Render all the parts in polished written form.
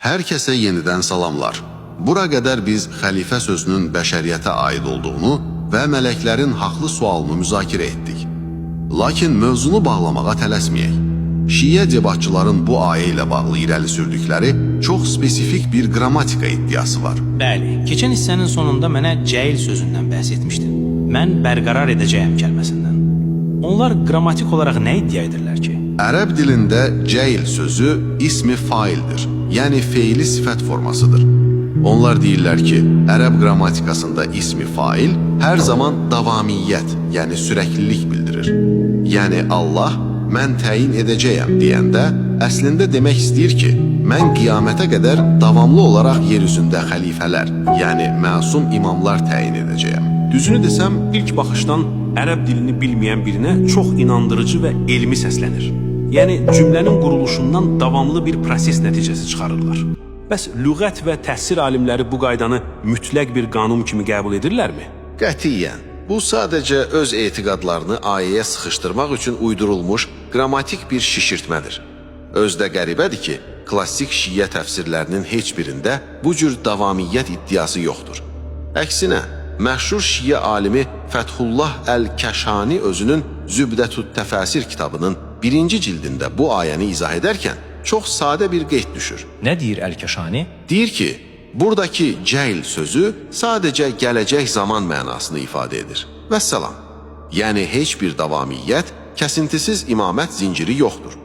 Hər kəsə yenidən salamlar. Bura qədər biz xəlifə sözünün bəşəriyyətə aid olduğunu və mələklərin haqlı sualını müzakirə etdik. Lakin mövzunu bağlamağa tələsməyək. Şiə debatçıların bu ayə ilə bağlı irəli sürdükləri çox spesifik bir qrammatika iddiası var. Bəli, keçən hissənin sonunda mənə cəil sözündən bəhs etmişdin. Mən bərqərar edəcəyəm kəlməsindən. Onlar qrammatik olaraq nə iddia edirlər ki? Ərəb dilində cəil sözü ismi faildir, yəni feili sifət formasıdır. Onlar deyirlər ki, ərəb qrammatikasında ismi fail hər zaman davamiyyət, yəni sürəklilik bildirir. Yəni Allah, mən təyin edəcəyəm deyəndə, əslində demək istəyir ki, mən qiyamətə qədər davamlı olaraq yer üzündə xəlifələr, yəni məsum imamlar təyin edəcəyəm. Düzünü desəm, ilk baxışdan ərəb dilini bilməyən birinə çox inandırıcı və elmi səslənir. Yəni, cümlənin quruluşundan davamlı bir proses nəticəsi çıxarırlar. Bəs lüğət və təhsil alimləri bu qaydanı mütləq bir qanun kimi qəbul edirlərmi? Qətiyyən. Bu sadəcə öz etiqadlarını ayəyə sıxışdırmaq üçün uydurulmuş qrammatik bir şişirtmədir. Özdə qəribədir ki, klassik şiə təfsirlərinin heç birində bu cür davamiyyət iddiası yoxdur. Əksinə, məşhur şiə alimi Fəthullah Əl-Kəşani özünün Zübdətut Təfəsir kitabının 1-ci cildində bu ayəni izah edərkən çox sadə bir qeyd düşür. Nə deyir Əl-Kəşani? Deyir ki, buradakı cəil sözü sadəcə gələcək zaman mənasını ifadə edir. Vəssalam. Yəni heç bir davamiyyət, kəsintisiz imamət zinciri yoxdur.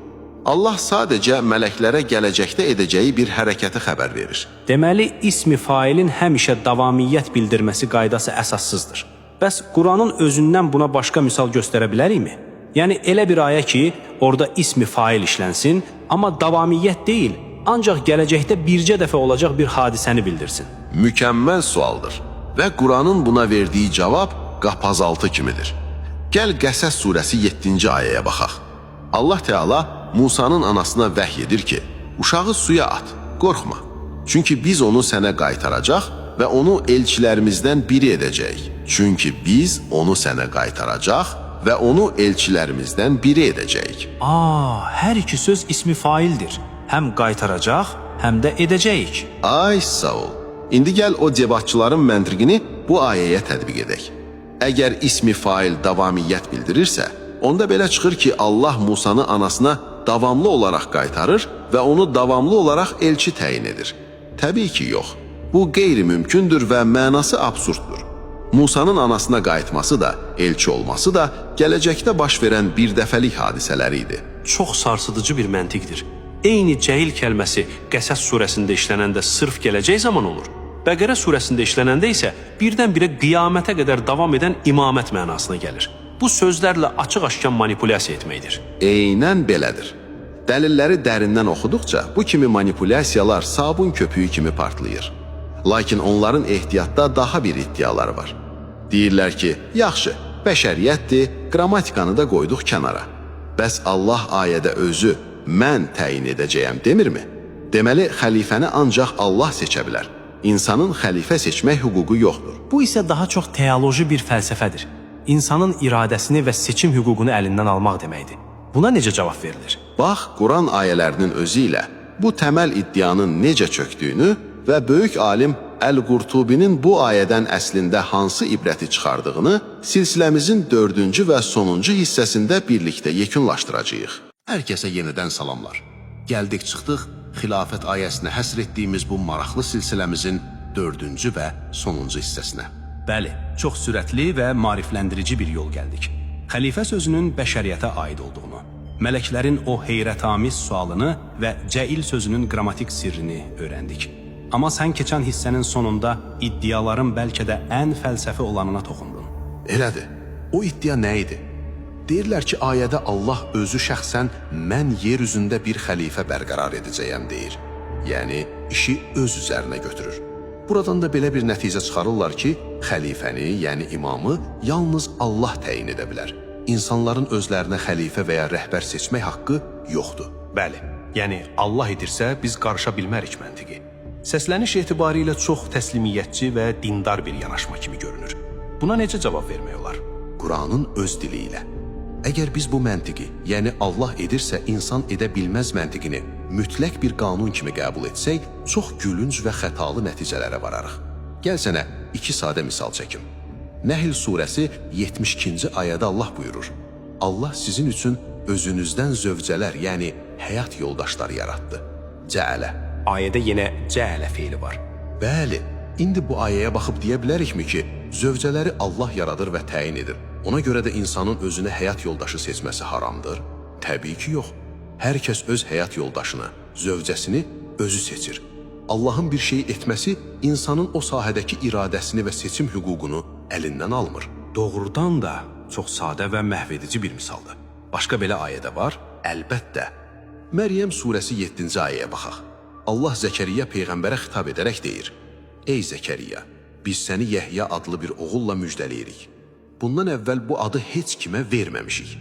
Allah sadəcə mələklərə gələcəkdə edəcəyi bir hərəkəti xəbər verir. Deməli, ismi failin həmişə davamiyyət bildirməsi qaydası əsassızdır. Bəs Quranın özündən buna başqa misal göstərə bilərikmi? Yəni, elə bir ayə ki, orada ismi fail işlənsin, amma davamiyyət deyil, ancaq gələcəkdə bircə dəfə olacaq bir hadisəni bildirsin. Mükəmməl sualdır və Quranın buna verdiyi cavab qapazaltı kimidir. Gəl Qəsəs surəsi 7-ci ayəyə baxaq. Allah Teala Musanın anasına vəhy edir ki, uşağı suya at, qorxma. Çünki biz onu sənə qaytaracaq və onu elçilərimizdən biri edəcəyik. Çünki biz onu sənə qaytaracaq və onu elçilərimizdən biri edəcəyik. Hər iki söz ismi faildir. Həm qaytaracaq, həm də edəcəyik. Ay sağ ol. İndi gəl o debatçıların məntiqini bu ayəyə tətbiq edək. Əgər ismi fail davamiyyət bildirirsə, onda belə çıxır ki, Allah Musanı anasına davamlı olaraq qaytarır və onu davamlı olaraq elçi təyin edir. Təbii ki, yox. Bu qeyri-mümkündür və mənası absurddur. Musanın anasına qayıtması da, elçi olması da gələcəkdə baş verən bir dəfəlik hadisələri idi. Çox sarsıdıcı bir məntiqdir. Eyni cəhil kəlməsi Qəsəs surəsində işlənəndə sırf gələcək zaman olur. Bəqərə surəsində işlənəndə isə birdən-birə qiyamətə qədər davam edən imamət mənasına gəlir. Bu sözlərlə açıq-aşkar manipulyasiya etməkdir. Eynən belədir. Dəlilləri dərindən oxuduqca bu kimi manipulyasiyalar sabun köpüyü kimi partlayır. Lakin onların ehtiyatda daha bir iddiaları var. Deyirlər ki, yaxşı, bəşəriyyətdir, qrammatikanı da qoyduq kənara. Bəs Allah ayədə özü, mən təyin edəcəyəm demirmi? Deməli, xəlifəni ancaq Allah seçə bilər. İnsanın xəlifə seçmək hüququ yoxdur. Bu isə daha çox teoloji bir fəlsəfədir. İnsanın iradəsini və seçim hüququnu əlindən almaq deməkdir. Buna necə cavab verilir? Bax, Quran ayələrinin özü ilə bu təməl iddianın necə çöktüyünü və böyük alim Əl-Qurtubinin bu ayədən əslində hansı ibrəti çıxardığını silsiləmizin 4-cü və sonuncu hissəsində birlikdə yekunlaşdıracağıq. Hər kəsə yenidən salamlar. Gəldik çıxdıq, xilafət ayəsinə həsr etdiyimiz bu maraqlı silsiləmizin 4-cü və sonuncu hissəsinə. Bəli, çox sürətli və maarifləndirici bir yol gəldik. Xəlifə sözünün bəşəriyyətə aid olduğunu, mələklərin o heyrətamiz sualını və cəil sözünün qrammatik sirrini öyrəndik. Amma sən keçən hissənin sonunda iddiaların bəlkə də ən fəlsəfi olanına toxundun. Elədir. O iddia nə idi? Deyirlər ki, ayədə Allah özü şəxsən mən yer üzündə bir xəlifə bərqərar edəcəyəm deyir. Yəni, işi öz üzərinə götürür. Buradan da belə bir nəticə çıxarırlar ki, xəlifəni, yəni imamı yalnız Allah təyin edə bilər. İnsanların özlərinə xəlifə və ya rəhbər seçmək haqqı yoxdur. Bəli, yəni Allah edirsə biz qarışa bilmərik məntiqi. Səsləniş etibarilə çox təslimiyyətçi və dindar bir yanaşma kimi görünür. Buna necə cavab vermək olar? Quranın öz dili ilə. Əgər biz bu məntiqi, yəni Allah edirsə insan edə bilməz məntiqini mütləq bir qanun kimi qəbul etsək, çox gülünc və xətalı nəticələrə vararıq. Gəl sənə 2 sadə misal çəkim. Nəhl surəsi 72-ci ayədə Allah buyurur: Allah sizin üçün özünüzdən zövcələr, yəni həyat yoldaşları yaratdı. Cəələ. Ayədə yenə cəələ feili var. Bəli, indi bu ayəyə baxıb deyə bilərikmi ki, zövcələri Allah yaradır və təyin edir. Ona görə də insanın özünə həyat yoldaşı seçməsi haramdır? Təbii ki, yox. Hər kəs öz həyat yoldaşını, zövcəsini özü seçir. Allahın bir şey etməsi insanın o sahədəki iradəsini və seçim hüququnu əlindən almır. Doğrudan da çox sadə və məhvedici bir misaldır. Başqa belə ayə də var? Əlbəttə. Məryəm surəsi 7-ci ayəyə baxaq. Allah Zəkəriyya peyğəmbərə xitab edərək deyir: Ey Zəkəriyya, biz səni Yəhya adlı bir oğulla müjdələyirik. Bundan əvvəl bu adı heç kimə verməmişik.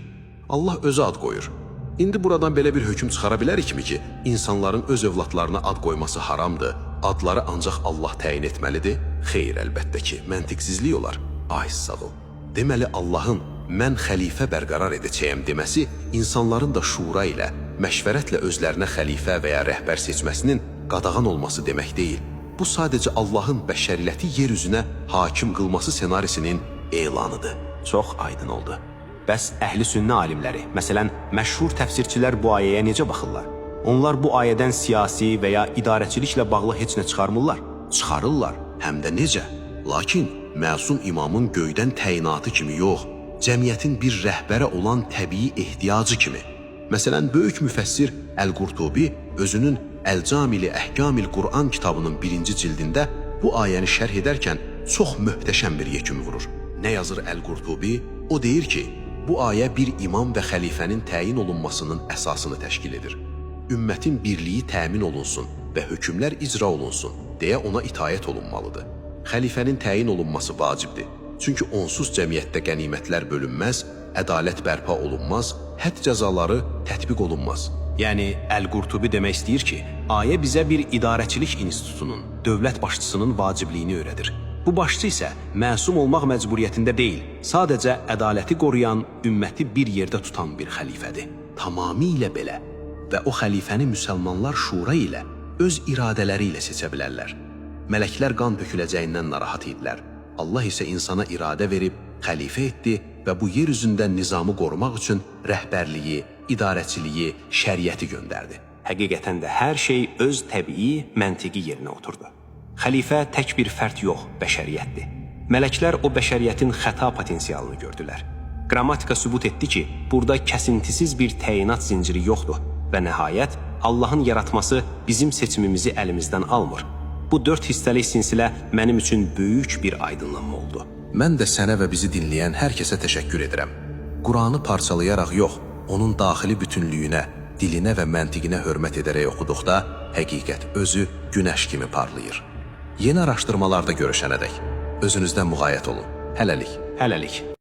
Allah özü ad qoyur. İndi buradan belə bir hökm çıxara bilərikmi ki, insanların öz övladlarına ad qoyması haramdır, adları ancaq Allah təyin etməlidir? Xeyr, əlbəttə ki, məntiqsizlik olar. Ay sağ ol. Deməli, Allahın mən xəlifə bərqərar edəcəyəm deməsi insanların da şura ilə, məşvərətlə özlərinə xəlifə və ya rəhbər seçməsinin qadağan olması demək deyil. Bu sadəcə Allahın bəşəriyyəti yer üzünə hakim qılması senarisinin elanıdır. Çox aydın oldu. Bəs əhli sünnə alimləri, məsələn, məşhur təfsirçilər bu ayəyə necə baxırlar? Onlar bu ayədən siyasi və ya idarəçiliklə bağlı heç nə çıxarmırlar? Çıxarırlar, həm də necə? Lakin məsum imamın göydən təyinatı kimi yox, cəmiyyətin bir rəhbərə olan təbii ehtiyacı kimi. Məsələn, böyük müfəssir Əl-Qurtubi özünün Əl-Camili Əhkamil Qur'an kitabının 1-ci cildində bu ayəni şərh edərkən çox möhtəşəm bir yekun vurur. Nə yazır Əl-Qurtubi? O deyir ki, bu ayə bir imam və xəlifənin təyin olunmasının əsasını təşkil edir. Ümmətin birliyi təmin olunsun və hökmlər icra olunsun deyə ona itayət olunmalıdır. Xəlifənin təyin olunması vacibdir. Çünki onsuz cəmiyyətdə qənimətlər bölünməz, ədalət bərpa olunmaz, hədd cəzaları tətbiq olunmaz. Yəni, Əl-Qurtubi demək istəyir ki, ayə bizə bir idarəçilik institutunun, dövlət başçısının vacibliyini öyrədir. Bu başçı isə məsum olmaq məcburiyyətində deyil, sadəcə ədaləti qoruyan, ümməti bir yerdə tutan bir xəlifədir. Tamamilə belə və o xəlifəni müsəlmanlar şura ilə, öz iradələri ilə seçə bilərlər. Mələklər qan töküləcəyindən narahat idilər. Allah isə insana iradə verib, xəlifə etdi və bu yer üzündə nizamı qorumaq üçün rəhbərliyi, idarəçiliyi, şəriəti göndərdi. Həqiqətən də hər şey öz təbii, məntiqi yerinə oturdu. Xəlifə tək bir fərd yox, bəşəriyyətdir. Mələklər o bəşəriyyətin xəta potensialını gördülər. Qrammatika sübut etdi ki, burada kəsintisiz bir təyinat zinciri yoxdur və nəhayət Allahın yaratması bizim seçimimizi əlimizdən almır. Bu 4 hissəlik silsilə mənim üçün böyük bir aydınlanma oldu. Mən də sənə və bizi dinləyən hər kəsə təşəkkür edirəm. Quranı parçalayaraq yox, onun daxili bütünlüyünə, dilinə və məntiqinə hörmət edərək oxuduqda həqiqət özü günəş kimi parlayır. Yeni araşdırmalarda görüşənədək özünüzdən müğayət olun. Hələlik. Hələlik.